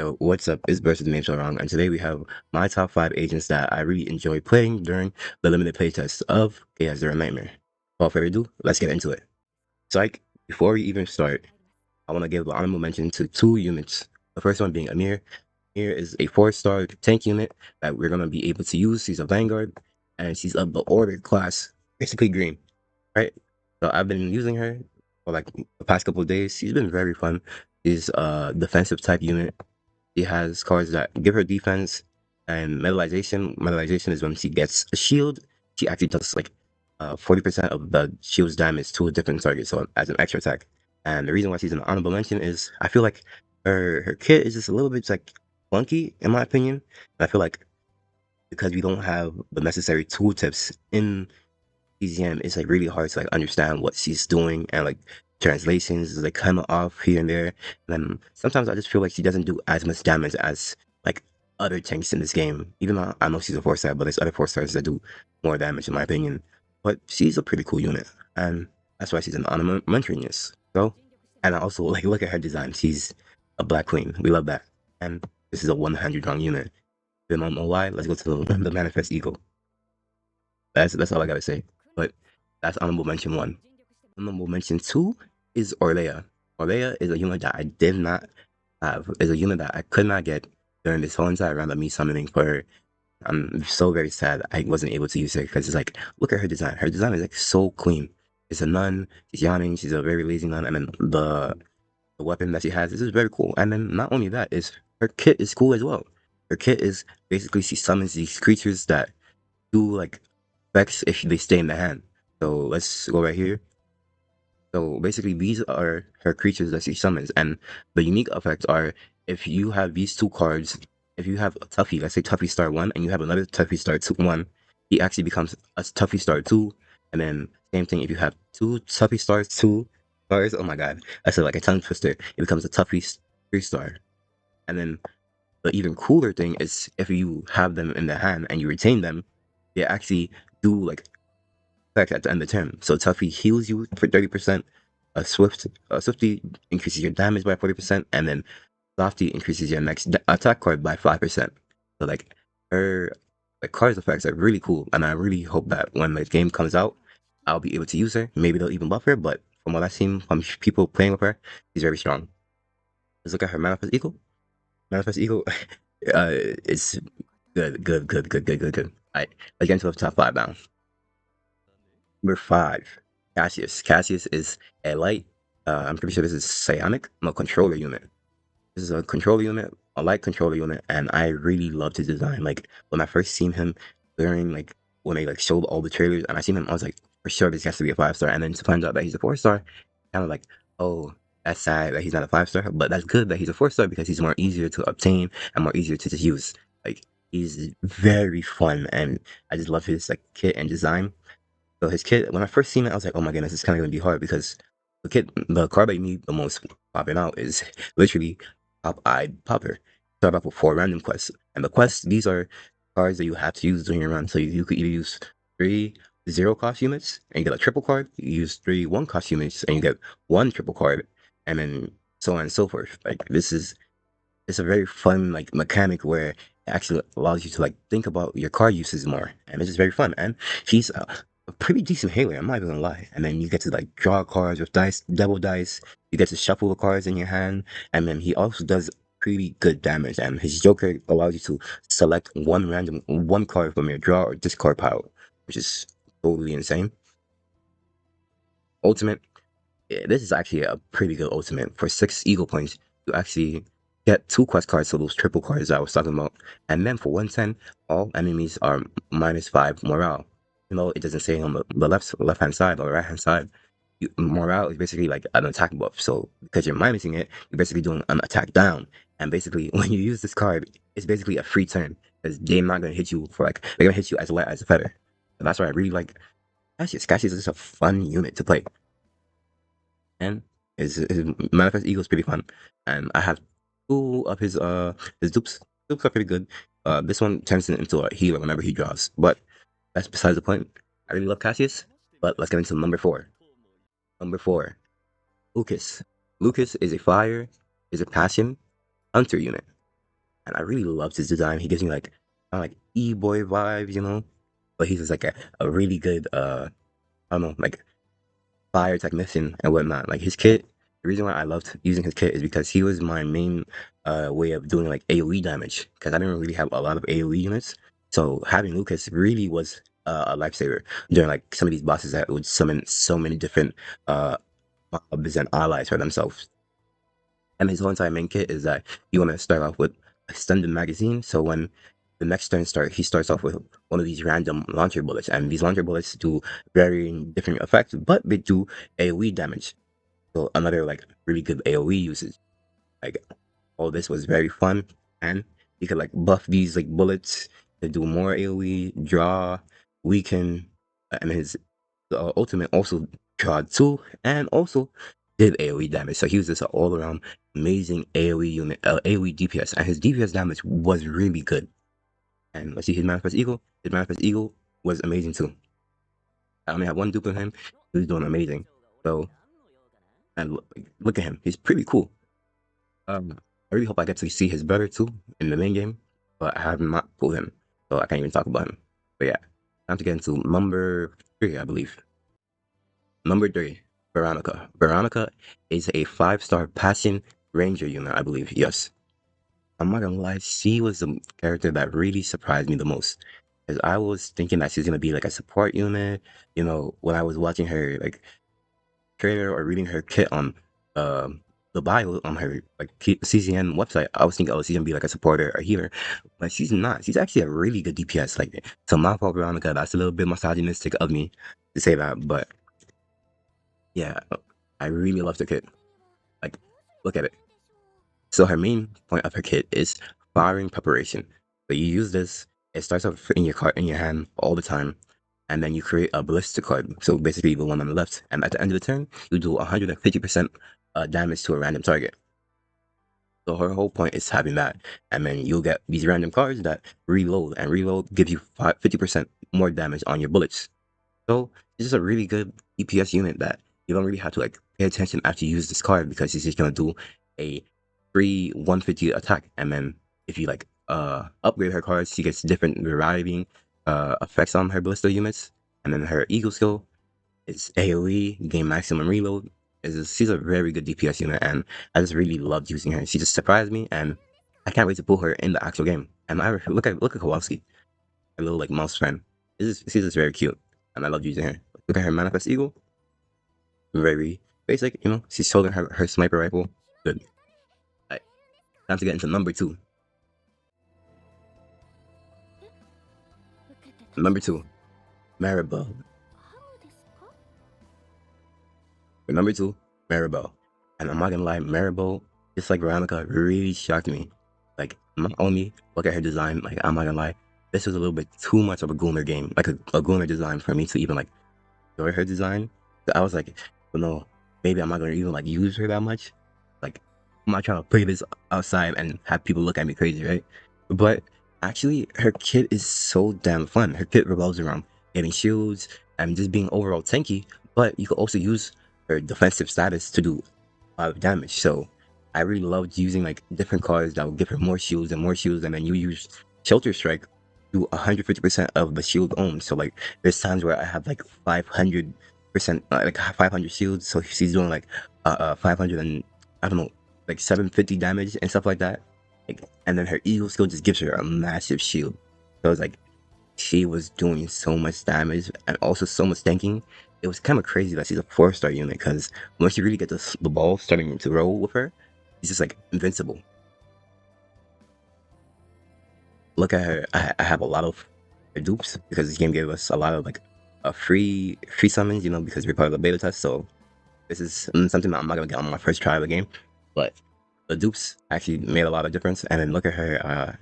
Yo, what's up? It's Burst with the name so wrong, and today we have my top 5 agents that I really enjoy playing during the limited playtest of Chaoszeronightmare. Without further ado, let's get into it. Psych, before we even start, I want to give an honorable mention to 2 units. The first one being Amir. Amir is a 4-star tank unit that we're going to be able to use. She's a Vanguard, and she's of the Order class, basically green, right? So I've been using her for like the past couple of days. She's been very fun. She's a defensive type unit. She has cards that give her defense and metallization. Metallization is when she gets a shield. She actually does like 40% of the shield's damage to a different target, so as an extra attack. And the reason why she's an honorable mention is I feel like her kit is just a little bit like funky in my opinion. And I feel like because we don't have the necessary tooltips in PZM, it's like really hard to like understand what she's doing, and like translations is like kind of off here and there. And then sometimes I just feel like she doesn't do as much damage as like other tanks in this game. Even though I know she's a 4-star, but there's other 4-stars that do more damage in my opinion. But she's a pretty cool unit, and that's why she's an honorable mention. Yes. So, and I also like look at her design. She's a black queen. We love that. And this is a 100 strong unit. If you don't know why, let's go to the manifest eagle. That's all I gotta say. But that's honorable mention 1. Honorable mention 2 is Orlea. Orlea is a unit that I did not have. Is a unit that I could not get during this whole entire round of me summoning for her. I'm so very sad I wasn't able to use her because it's like, look at her design. Her design is like so clean. It's a nun. She's yawning. She's a very lazy nun. And then the weapon that she has is very cool. And then not only that, is her kit is cool as well. Her kit is basically she summons these creatures that do like effects if they stay in the hand. So let's go right here. So basically, these are her creatures that she summons, and the unique effects are if you have these 2 cards. If you have a Tuffy, let's say Tuffy Star 1, and you have another Tuffy Star 2 1, he actually becomes a Tuffy Star 2. And then same thing if you have 2 Tuffy Stars 2 stars. Oh my god, I said like a tongue twister. It becomes a Tuffy 3-star. And then the even cooler thing is if you have them in the hand and you retain them, they actually do like effect at the end of the turn. So Tuffy heals you for 30%. Swifty increases your damage by 40%, and then Softy increases your next attack card by 5%. So like her like cards effects are really cool, and I really hope that when the game comes out, I'll be able to use her. Maybe they'll even buff her, but from what I've seen from people playing with her, she's very strong. Let's look at her Manifest Eagle. Manifest Eagle is good. Alright, let's get into the top 5 now. Number 5, Cassius. Cassius is a light, I'm pretty sure this is psionic, no, controller unit. This is a controller unit, a light controller unit, and I really loved his design. Like, when I first seen him during, like, when they, like, showed all the trailers, and I seen him, I was like, for sure this has to be a 5-star, and then to find out that he's a 4-star, kind of like, oh, that's sad that he's not a 5-star, but that's good that he's a 4-star because he's more easier to obtain and more easier to just use. Like, he's very fun, and I just love his, like, kit and design. So his kit, when I first seen it, I was like, oh my goodness, it's kind of gonna be hard because the card that you need the most popping out is literally Pop-Eyed Popper. Start off with 4 random quests, and the quests, these are cards that you have to use during your run. So you could either use 3 0-cost units and you get a triple card. You use 3 1-cost units and you get 1 triple card, and then so on and so forth. Like it's a very fun like mechanic where it actually allows you to like think about your card uses more, and it's just very fun. And he's a pretty decent healer, I'm not even gonna lie. And then you get to like draw cards with dice, double dice. You get to shuffle the cards in your hand, and then he also does pretty good damage. And his Joker allows you to select one card from your draw or discard pile, which is totally insane. Ultimate, yeah, this is actually a pretty good ultimate. For 6 Eagle points, you actually get 2 quest cards, so those triple cards that I was talking about. And then for 110, all enemies are -5 morale. You know, it doesn't say on the left-hand side or right-hand side. Morale is basically like an attack buff. So because you're minusing it, you're basically doing an attack down. And basically, when you use this card, it's basically a free turn because they're not gonna hit you for like they're gonna hit you as light as a feather. And that's why I really like Cassius. Cassius is just a fun unit to play. And his Manifest Eagle is pretty fun. And I have 2 of his dupes. Dupes are pretty good. This one turns into a healer whenever he draws, but that's besides the point. I really love Cassius, but let's get into number 4. Number 4, Lucas. Lucas is a fire, is a passion hunter unit. and I really loved his design. He gives me like kind of like e-boy vibes, you know, but he's just like a really good I don't know, like fire technician and whatnot. Like his kit, the reason why I loved using his kit is because he was my main way of doing like AoE damage because I didn't really have a lot of AoE units. So having Lucas really was a lifesaver during like some of these bosses that would summon so many different mobs and allies for themselves. And his whole entire main kit is that you want to start off with a stun magazine. So when the next turn he starts off with one of these random launcher bullets, and these launcher bullets do very different effects, but they do AoE damage. So another like really good AoE usage. Like all this was very fun, and you could like buff these like bullets to do more AoE, draw, weaken, and his ultimate also draw too, and also did AoE damage. So he was just an all around amazing AoE unit, AoE DPS, and his DPS damage was really good. And let's see his Manifest Eagle. His Manifest Eagle was amazing too. I only have one dupe of him. He was doing amazing. So and look at him. He's pretty cool. I really hope I get to see his brother too in the main game, but I have not pulled him, so I can't even talk about him. But yeah, time to get into number 3, I believe. Number 3, Veronica. Veronica is a 5-star passing ranger unit, I believe. Yes. I'm not gonna lie, she was the character that really surprised me the most. Because I was thinking that she's gonna be like a support unit. You know, when I was watching her like trailer or reading her kit on the bio on her like CCN website, I was thinking, oh, she's gonna be like a supporter or healer, but she's not. She's actually a really good DPS. Like, so my fault, Veronica. That's a little bit misogynistic of me to say that, but yeah, I really love the kit. Like, look at it. So her main point of her kit is firing preparation. So you use this. It starts off in your card in your hand all the time, and then you create a ballistic card. So basically, the one on the left. And at the end of the turn, you do 150% damage to a random target. So her whole point is having that, and then you'll get these random cards that reload, and reload gives you 50% more damage on your bullets. So it's just a really good DPS unit that you don't really have to like pay attention after you use this card because it's just gonna do a free 150 attack, and then if you like upgrade her cards, she gets different variety effects on her ballista units, and then her eagle skill is AoE, gain maximum reload. She's a very good DPS unit, and I just really loved using her. She just surprised me, and I can't wait to pull her in the actual game. And I look at Kowalski, a little like mouse friend. She's just very cute, and I love using her. Look at her Manifest Eagle, very basic. You know, she's holding her sniper rifle. Good. Right. Time to get into number 2. Number 2, Maribell. For number 2, Maribell. And I'm not gonna lie, Maribell, just like Veronica, really shocked me. Like, not only look at her design, like, I'm not gonna lie, this was a little bit too much of a Gunnar game, like a Gunnar design for me to even like enjoy her design. So I was like, well, no, maybe I'm not gonna even like use her that much. Like, I'm not trying to play this outside and have people look at me crazy, right? But actually, her kit is so damn fun. Her kit revolves around getting shields and just being overall tanky, but you could also use her defensive status to do a lot of damage. So I really loved using like different cards that would give her more shields, and then you use Shelter Strike, do 150% of the shield owned. So like there's times where I have like 500%, like 500 shields. So she's doing like 500 and I don't know, like 750 damage and stuff like that. Like, and then her eagle skill just gives her a massive shield. So it's like she was doing so much damage and also so much tanking. It was kind of crazy that she's a 4-star unit, because once you really get the ball starting to roll with her, she's just like invincible. Look at her. I have a lot of her dupes because this game gave us a lot of like free summons, you know, because we're part of the beta test. So this is something that I'm not gonna get on my first try of the game, but the dupes actually made a lot of difference. And then look at her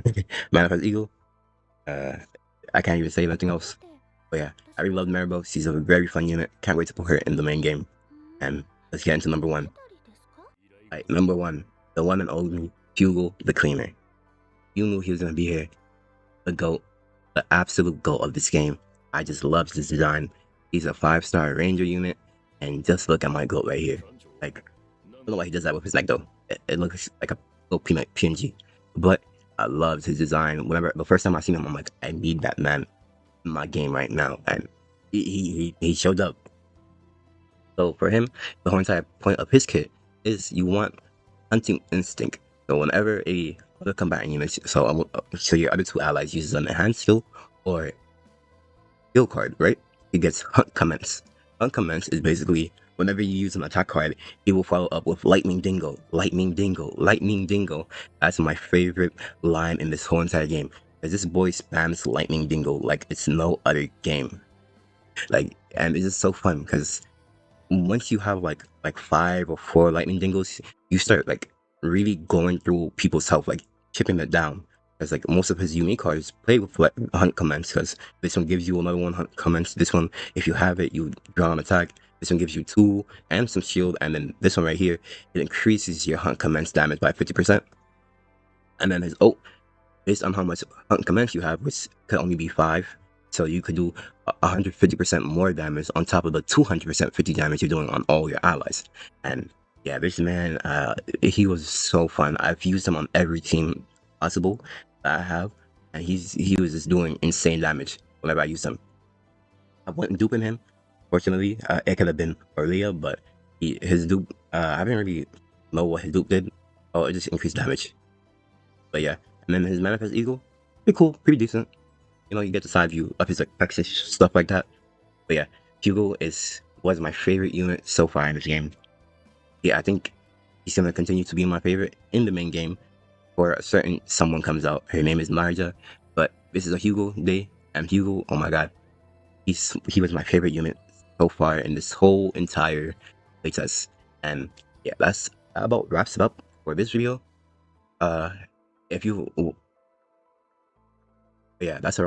Manifest Eagle. I can't even say anything else. But yeah, I really love Maribell. She's a very fun unit. Can't wait to put her in the main game. And let's get into number 1. Alright, number 1, the one and only HUGO the Cleaner. You knew he was gonna be here. The GOAT, the absolute GOAT of this game. I just love this design. He's a 5-star ranger unit, and just look at my GOAT right here. Like, I don't know why he does that with his neck though. It looks like a little peanut PNG. But I loved his design. Whenever the first time I seen him, I'm like, I need that man in my game right now, and he showed up. So for him, the whole entire point of his kit is you want hunting instinct. So whenever a other combatant unit, so your other two allies uses an enhanced skill or skill card, right? He gets hunt commence. Hunt commence is basically whenever you use an attack card, he will follow up with lightning dingo, lightning dingo, lightning dingo. That's my favorite line in this whole entire game. Because this boy spams lightning dingo like it's no other game. Like, and it's just so fun because once you have like 5 or 4 lightning dingles, you start like really going through people's health, like chipping it down. Because like most of his unique cards play with like hunt commence, because this one gives you another one hunt commence. This one, if you have it, you draw an attack. This one gives you 2 and some shield, and then this one right here, it increases your hunt commence damage by 50%. And then his ult, based on how much hunt commence you have, which could only be 5, so you could do 150% more damage on top of the 200% 50 damage you're doing on all your allies. And yeah, this man, he was so fun. I've used him on every team possible that I have, and he was just doing insane damage whenever I used him. I wasn't duping him. Fortunately, it could have been Orlea, but his dupe, I didn't really know what his dupe did. Oh, it just increased damage. But yeah, and then his manifest eagle, pretty cool, pretty decent. You know, you get the side view of his like Texas stuff like that. But yeah, HUGO was my favorite unit so far in this game. Yeah, I think he's gonna continue to be my favorite in the main game. For a certain someone comes out, her name is Marja, but this is a HUGO day, and HUGO, oh my god, he was my favorite unit so far in this whole entire playtest. And yeah, that's about wraps it up for this video. If you, yeah, that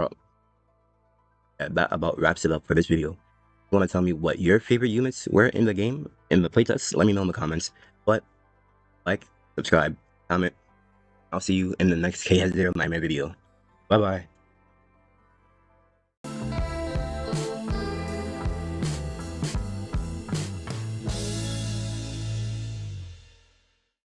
about wraps it up for this video. If you want to tell me what your favorite units were in the game, in the playtest, let me know in the comments. But like, subscribe, comment. I'll see you in the next Chaoszeronightmare video. Bye bye.